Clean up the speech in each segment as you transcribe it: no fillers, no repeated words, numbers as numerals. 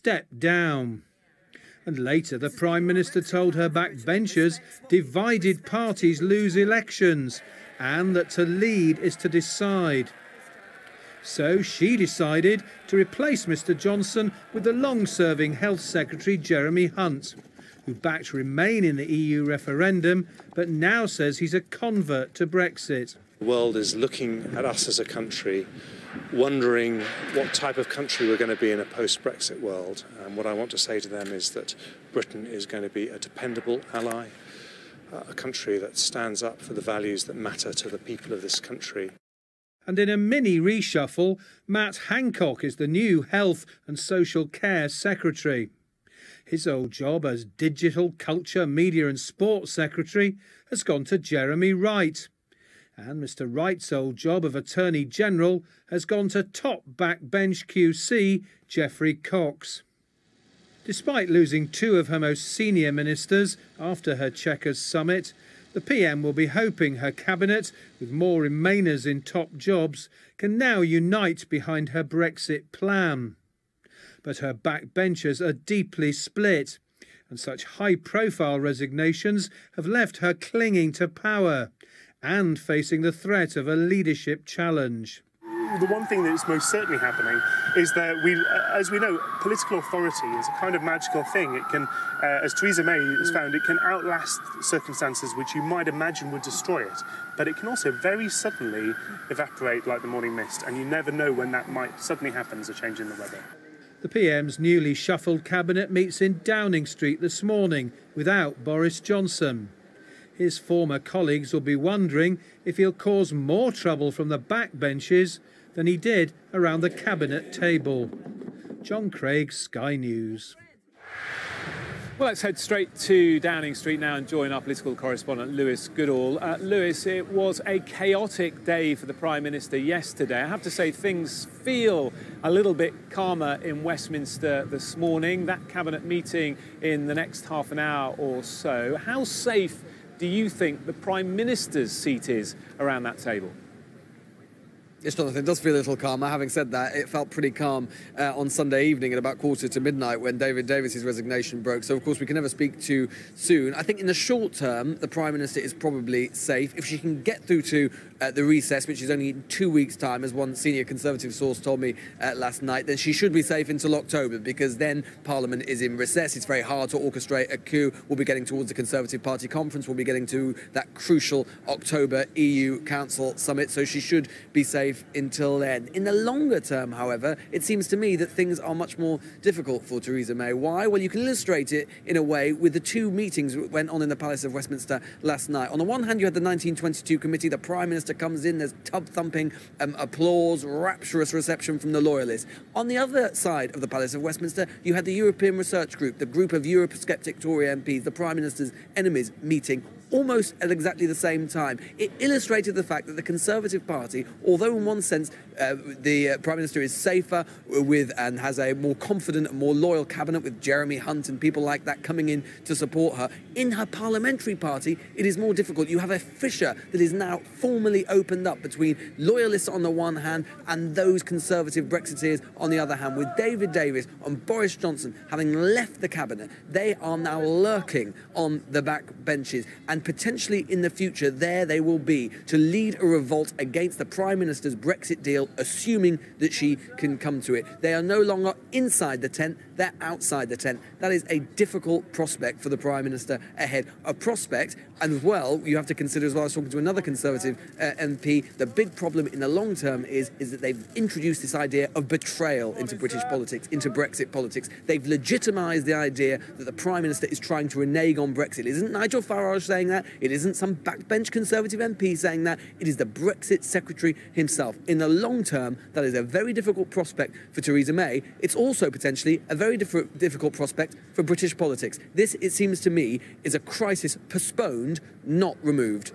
step down. And later the Prime Minister told her backbenchers divided parties lose elections and that to lead is to decide. So she decided to replace Mr Johnson with the long-serving Health Secretary Jeremy Hunt, who backed Remain in the EU referendum but now says he's a convert to Brexit. The world is looking at us as a country, wondering what type of country we're going to be in a post-Brexit world. And what I want to say to them is that Britain is going to be a dependable ally, a country that stands up for the values that matter to the people of this country. And in a mini reshuffle, Matt Hancock is the new Health and Social Care Secretary. His old job as Digital, Culture, Media and Sports Secretary has gone to Jeremy Wright. And Mr Wright's old job of Attorney General has gone to top backbench QC Geoffrey Cox. Despite losing two of her most senior ministers after her Chequers summit, the PM will be hoping her cabinet, with more Remainers in top jobs, can now unite behind her Brexit plan. But her backbenchers are deeply split, and such high-profile resignations have left her clinging to power and facing the threat of a leadership challenge. The one thing that is most certainly happening is that as we know, political authority is a kind of magical thing. It can, as Theresa May has found, it can outlast circumstances which you might imagine would destroy it. But it can also very suddenly evaporate like the morning mist, and you never know when that might suddenly happen as a change in the weather. The PM's newly shuffled cabinet meets in Downing Street this morning without Boris Johnson. His former colleagues will be wondering if he'll cause more trouble from the backbenches than he did around the cabinet table. John Craig, Sky News. Well, let's head straight to Downing Street now and join our political correspondent Lewis Goodall. Lewis, it was a chaotic day for the Prime Minister yesterday. I have to say things feel a little bit calmer in Westminster this morning. That cabinet meeting in the next half an hour or so. How safe do you think the Prime Minister's seat is around that table? Yes, Jonathan, it does feel a little calmer. Having said that, it felt pretty calm on Sunday evening at about 1:45 when David Davis's resignation broke. So, of course, we can never speak too soon. I think in the short term, the Prime Minister is probably safe. If she can get through to the recess, which is only in 2 weeks' time, as one senior Conservative source told me last night, then she should be safe until October, because then Parliament is in recess. It's very hard to orchestrate a coup. We'll be getting towards the Conservative Party conference. We'll be getting to that crucial October EU Council summit. So she should be safe until then. In the longer term, however, it seems to me that things are much more difficult for Theresa May. Why? Well, you can illustrate it in a way with the two meetings that went on in the Palace of Westminster last night. On the one hand, you had the 1922 committee. The Prime Minister comes in, there's tub-thumping, applause, rapturous reception from the Loyalists. On the other side of the Palace of Westminster, you had the European Research Group, the group of Eurosceptic Tory MPs, the Prime Minister's enemies, meeting almost at exactly the same time. It illustrated the fact that the Conservative Party, although in one sense the Prime Minister is safer with and has a more confident and more loyal cabinet with Jeremy Hunt and people like that coming in to support her, in her parliamentary party it is more difficult. You have a fissure that is now formally opened up between loyalists on the one hand and those Conservative Brexiteers on the other hand. With David Davis and Boris Johnson having left the cabinet, they are now lurking on the back benches, and potentially in the future there they will be to lead a revolt against the Prime Minister's Brexit deal, assuming that she can come to it. They are no longer inside the tent, they're outside the tent. That is a difficult prospect for the Prime Minister ahead. A prospect, and as well, you have to consider as well, I was talking to another Conservative MP, the big problem in the long term is that they've introduced this idea of betrayal into British politics, into Brexit politics. They've legitimised the idea that the Prime Minister is trying to renege on Brexit. It isn't Nigel Farage saying that, it isn't some backbench Conservative MP saying that, it is the Brexit Secretary himself. In the long term, that is a very difficult prospect for Theresa May. It's also potentially a very difficult prospect for British politics. This, it seems to me, is a crisis postponed, not removed.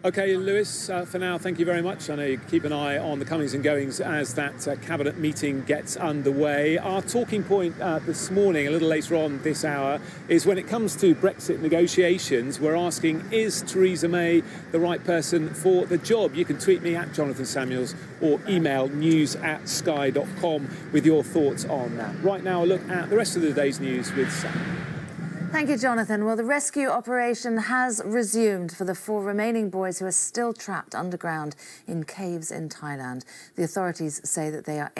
OK, Lewis, for now, thank you very much. I know you keep an eye on the comings and goings as that cabinet meeting gets underway. Our talking point this morning, a little later on this hour, is when it comes to Brexit negotiations, we're asking, is Theresa May the right person for the job? You can tweet me at Jonathan Samuels or email news@sky.com with your thoughts on that. Right now, a look at the rest of the day's news with Sam. Thank you, Jonathan. Well, the rescue operation has resumed for the 4 remaining boys who are still trapped underground in caves in Thailand. The authorities say that they are